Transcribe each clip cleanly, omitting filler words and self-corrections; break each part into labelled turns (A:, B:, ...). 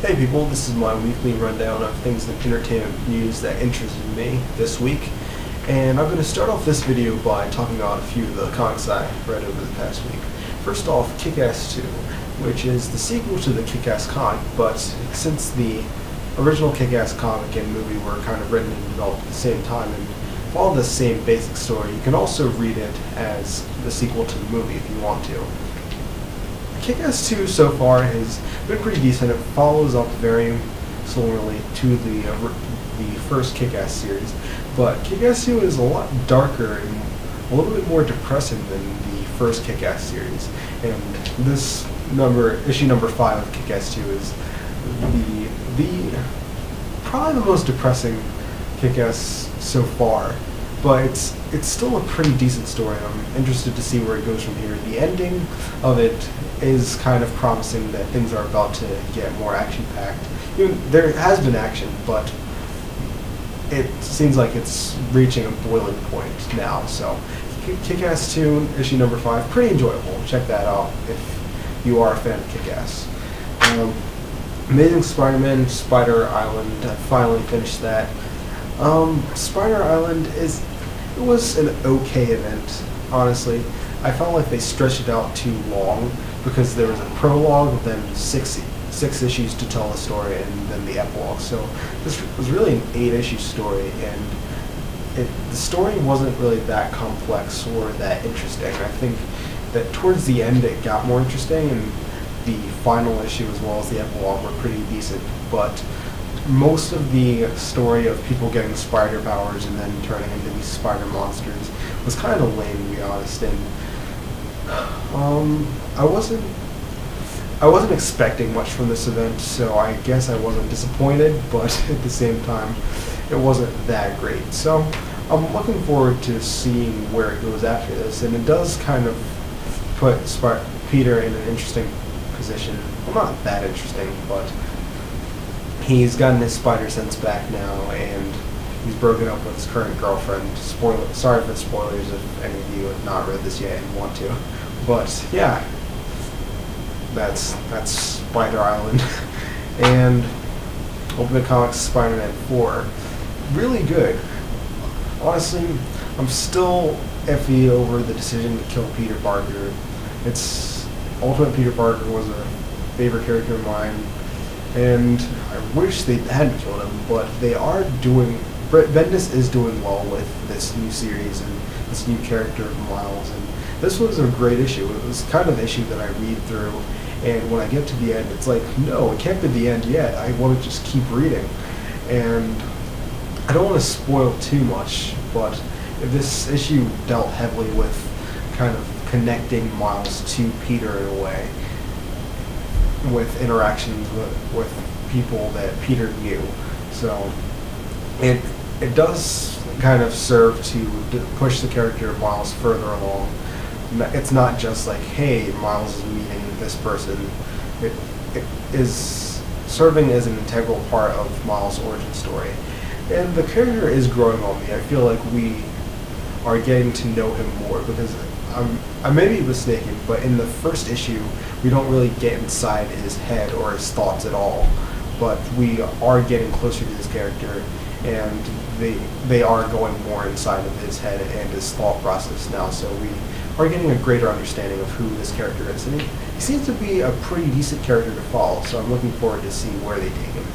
A: Hey people, this is my weekly rundown of things in entertainment news that interested me this week. And I'm going to start off this video by talking about a few of the comics I read over the past week. First off, Kick-Ass 2, which is the sequel to the Kick-Ass comic, but since the original Kick-Ass comic and movie were kind of written and developed at the same time and follow the same basic story, you can also read it as the sequel to the movie if you want to. Kick-Ass 2 so far has been pretty decent. It follows up very similarly to the first Kick-Ass series, but Kick-Ass 2 is a lot darker and a little bit more depressing than the first Kick-Ass series. And this issue number 5 of Kick-Ass 2 is the probably the most depressing Kick-Ass so far. But it's still a pretty decent story. I'm interested to see where it goes from here. The ending of it is kind of promising that things are about to get more action-packed. There has been action, but it seems like it's reaching a boiling point now. So, Kick-Ass 2, issue number 5, pretty enjoyable. Check that out if you are a fan of Kick-Ass. Amazing Spider-Man, Spider Island, I finally finished that. Spider Island was an okay event, honestly. I felt like they stretched it out too long because there was a prologue, then six issues to tell the story, and then the epilogue. So this was really an 8-issue story, and the story wasn't really that complex or that interesting. I think that towards the end it got more interesting, and the final issue as well as the epilogue were pretty decent, but most of the story of people getting spider powers and then turning into these spider monsters was kind of lame, to be honest. And I wasn't expecting much from this event, so I guess I wasn't disappointed. But at the same time, it wasn't that great. So I'm looking forward to seeing where it goes after this, and it does kind of put Peter in an interesting position. Well, not that interesting, but he's gotten his spider sense back now, and he's broken up with his current girlfriend. Sorry for the spoilers if any of you have not read this yet and want to. But yeah, that's Spider Island. And Ultimate Comics Spider-Man 4, really good. Honestly, I'm still iffy over the decision to kill Peter Parker. Ultimate Peter Parker was a favorite character of mine, and I wish they hadn't killed him, but Bendis is doing well with this new series and this new character of Miles, and this was a great issue. It was kind of the issue that I read through, and when I get to the end, it's like, no, it can't be the end yet. I want to just keep reading, and I don't want to spoil too much, but this issue dealt heavily with kind of connecting Miles to Peter in a way, with interactions with people that Peter knew. So it does kind of serve to push the character of Miles further along. It's not just like, hey, Miles is meeting this person. It is serving as an integral part of Miles' origin story. And the character is growing on me. I feel like we are getting to know him more, because I may be mistaken, but in the first issue, we don't really get inside his head or his thoughts at all. But we are getting closer to his character, and they are going more inside of his head and his thought process now. So we are getting a greater understanding of who this character is, and he seems to be a pretty decent character to follow. So I'm looking forward to see where they take him.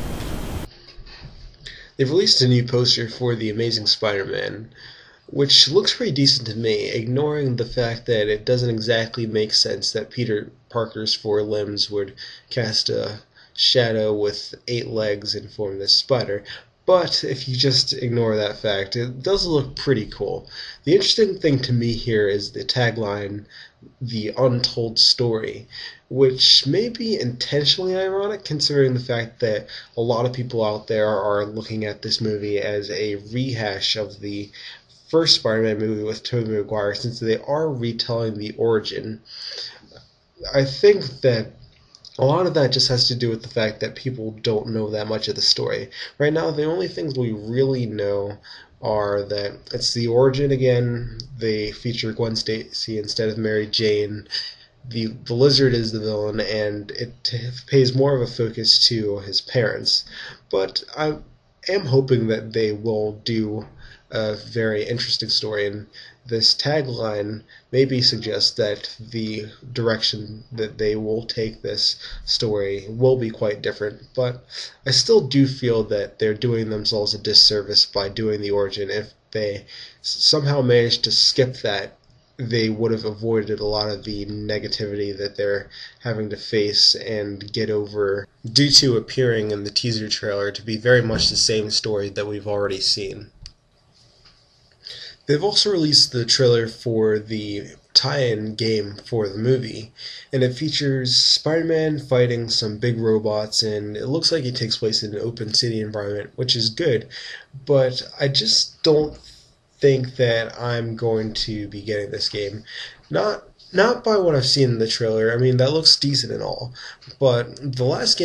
B: They've released a new poster for The Amazing Spider-Man, which looks pretty decent to me, ignoring the fact that it doesn't exactly make sense that Peter Parker's 4 limbs would cast a shadow with 8 legs and form this spider. But if you just ignore that fact, it does look pretty cool. The interesting thing to me here is the tagline, "The Untold Story," which may be intentionally ironic considering the fact that a lot of people out there are looking at this movie as a rehash of the first Spider-Man movie with Tobey Maguire, since they are retelling the origin. I think that a lot of that just has to do with the fact that people don't know that much of the story. Right now, the only things we really know are that it's the origin again. They feature Gwen Stacy instead of Mary Jane, the lizard is the villain, and it pays more of a focus to his parents. But I am hoping that they will do a very interesting story, and this tagline maybe suggests that the direction that they will take this story will be quite different. But I still do feel that they're doing themselves a disservice by doing the origin. If they somehow managed to skip that, they would have avoided a lot of the negativity that they're having to face and get over due to appearing in the teaser trailer to be very much the same story that we've already seen. They've also released the trailer for the tie-in game for the movie, and it features Spider-Man fighting some big robots, and it looks like it takes place in an open city environment, which is good, but I just don't think that I'm going to be getting this game. Not by what I've seen in the trailer. I mean, that looks decent and all, but the last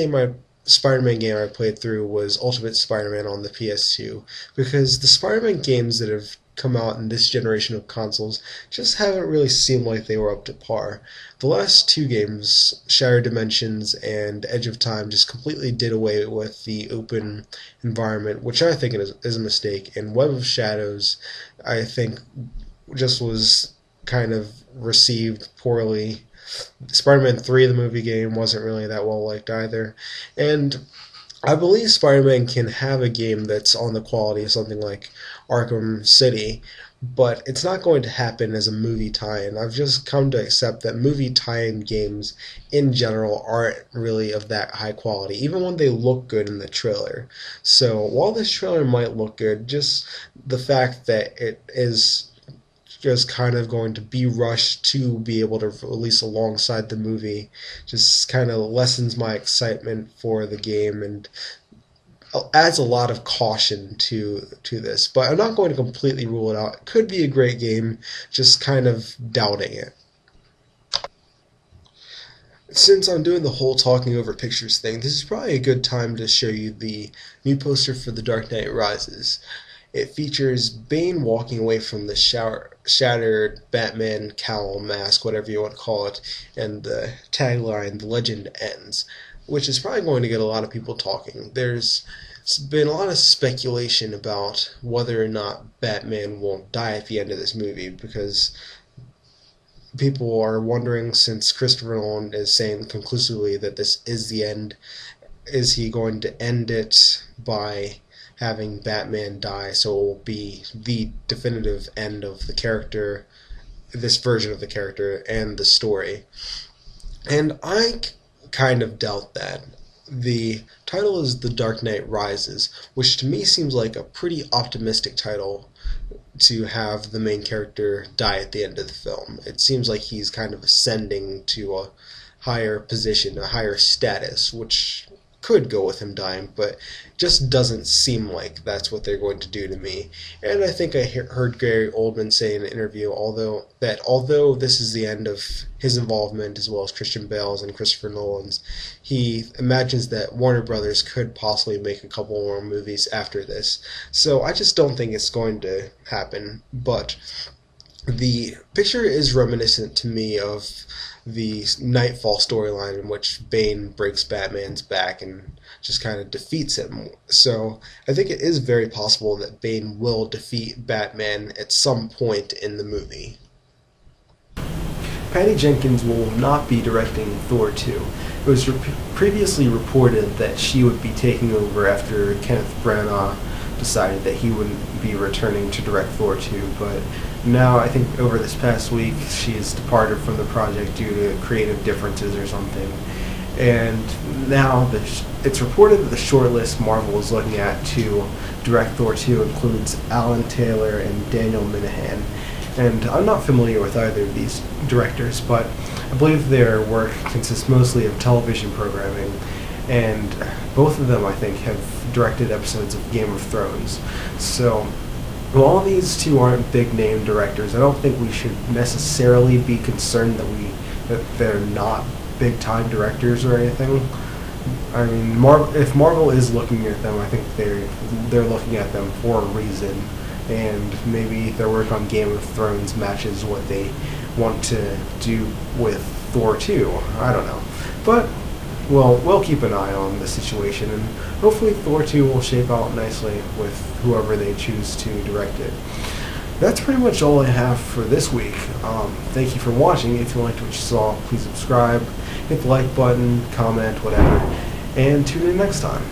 B: Spider-Man game I played through was Ultimate Spider-Man on the PS2, because the Spider-Man games that have come out in this generation of consoles just haven't really seemed like they were up to par. The last two games, Shattered Dimensions and Edge of Time, just completely did away with the open environment, which I think is a mistake. And Web of Shadows, I think, just was kind of received poorly. Spider-Man 3, the movie game, wasn't really that well liked either. And I believe Spider-Man can have a game that's on the quality of something like Arkham City, but it's not going to happen as a movie tie-in. I've just come to accept that movie tie-in games in general aren't really of that high quality, even when they look good in the trailer. So while this trailer might look good, just the fact that it is just kind of going to be rushed to be able to release alongside the movie just kind of lessens my excitement for the game and adds a lot of caution to this. But I'm not going to completely rule it out. It could be a great game, just kind of doubting it. Since I'm doing the whole talking over pictures thing, this is probably a good time to show you the new poster for The Dark Knight Rises. It features Bane walking away from the shattered Batman cowl mask, whatever you want to call it, and the tagline, "The Legend Ends," which is probably going to get a lot of people talking. There's been a lot of speculation about whether or not Batman won't die at the end of this movie, because people are wondering, since Christopher Nolan is saying conclusively that this is the end, is he going to end it by having Batman die, so it will be the definitive end of the character, this version of the character, and the story. And I kind of doubt that. The title is The Dark Knight Rises, which to me seems like a pretty optimistic title to have the main character die at the end of the film. It seems like he's kind of ascending to a higher position, a higher status, which could go with him dying, but just doesn't seem like that's what they're going to do to me. And I think I heard Gary Oldman say in an interview, although this is the end of his involvement, as well as Christian Bale's and Christopher Nolan's, he imagines that Warner Brothers could possibly make a couple more movies after this. So I just don't think it's going to happen. But the picture is reminiscent to me of the Nightfall storyline, in which Bane breaks Batman's back and just kind of defeats him. So I think it is very possible that Bane will defeat Batman at some point in the movie.
A: Patty Jenkins will not be directing Thor 2. It was previously reported that she would be taking over after Kenneth Branagh decided that he wouldn't be returning to direct Thor 2, but now I think over this past week she has departed from the project due to creative differences or something. And now it's reported that the shortlist Marvel is looking at to direct Thor 2 includes Alan Taylor and Daniel Minahan. And I'm not familiar with either of these directors, but I believe their work consists mostly of television programming, and both of them, I think, have directed episodes of Game of Thrones. So while these two aren't big-name directors, I don't think we should necessarily be concerned that they're not big-time directors or anything. I mean, if Marvel is looking at them, I think they're looking at them for a reason, and maybe their work on Game of Thrones matches what they want to do with Thor 2. I don't know. But, well, we'll keep an eye on the situation, and hopefully Thor 2 will shape out nicely with whoever they choose to direct it. That's pretty much all I have for this week. Thank you for watching. If you liked what you saw, please subscribe, hit the like button, comment, whatever, and tune in next time.